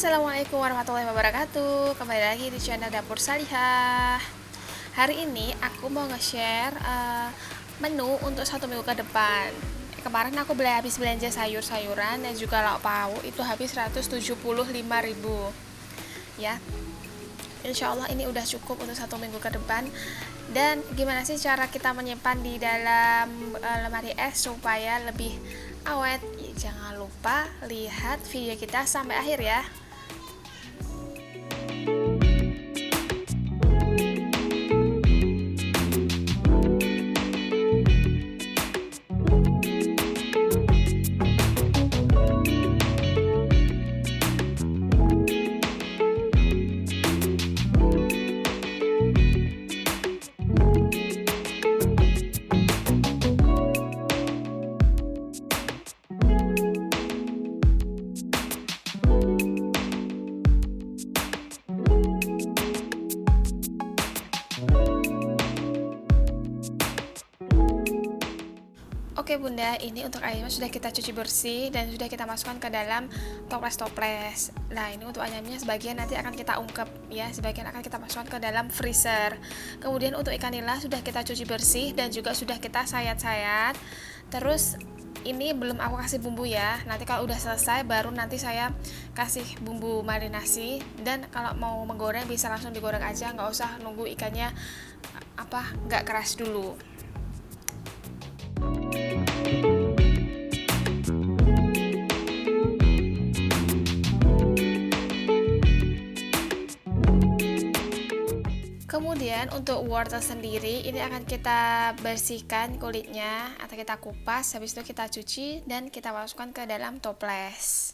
Assalamualaikum warahmatullahi wabarakatuh. Kembali lagi di channel Dapur Salihah. Hari ini aku mau nge-share menu untuk 1 minggu ke depan. Kemarin aku habis belanja sayur-sayuran dan juga lauk pauk, itu habis Rp175.000 ya. Insya Allah ini udah cukup untuk 1 minggu ke depan. Dan gimana sih cara kita menyimpan di dalam lemari es supaya lebih awet? Jangan lupa lihat video kita sampai akhir ya. Oke bunda, ini untuk ayamnya sudah kita cuci bersih dan sudah kita masukkan ke dalam toples-toples. Nah ini untuk ayamnya sebagian nanti akan kita ungkep ya, sebagian akan kita masukkan ke dalam freezer. Kemudian untuk ikan nila sudah kita cuci bersih dan juga sudah kita sayat-sayat. Terus ini belum aku kasih bumbu ya, nanti kalau udah selesai baru nanti saya kasih bumbu marinasi. Dan kalau mau menggoreng bisa langsung digoreng aja, nggak usah nunggu ikannya nggak keras dulu. Kemudian untuk wortel sendiri ini akan kita bersihkan kulitnya atau kita kupas, habis itu kita cuci dan kita masukkan ke dalam toples.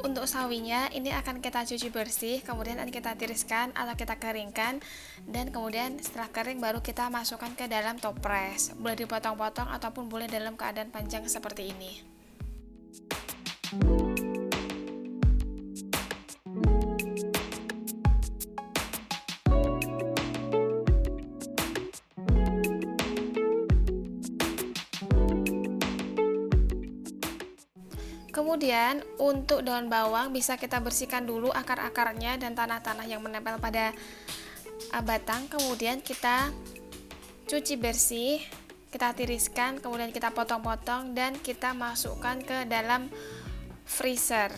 Untuk sawinya ini akan kita cuci bersih, kemudian akan kita tiriskan atau kita keringkan, dan kemudian setelah kering baru kita masukkan ke dalam toples. Boleh dipotong-potong ataupun boleh dalam keadaan panjang seperti ini. Kemudian untuk daun bawang bisa kita bersihkan dulu akar-akarnya dan tanah-tanah yang menempel pada batang. Kemudian kita cuci bersih, kita tiriskan, kemudian kita potong-potong dan kita masukkan ke dalam freezer.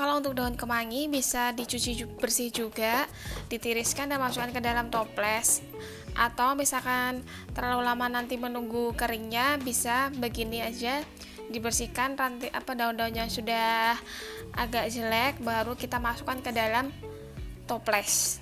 Kalau untuk daun kemangi bisa dicuci bersih juga, ditiriskan dan masukkan ke dalam toples. Atau misalkan terlalu lama nanti menunggu keringnya, bisa begini aja, dibersihkan daun-daun yang sudah agak jelek, baru kita masukkan ke dalam toples.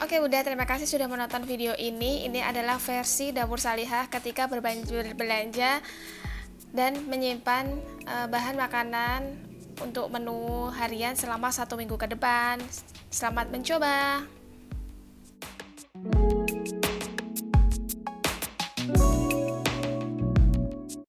Oke, udah, terima kasih sudah menonton video ini. Ini adalah versi dapur Salihah ketika berbelanja dan menyimpan bahan makanan untuk menu harian selama 1 minggu ke depan. Selamat mencoba.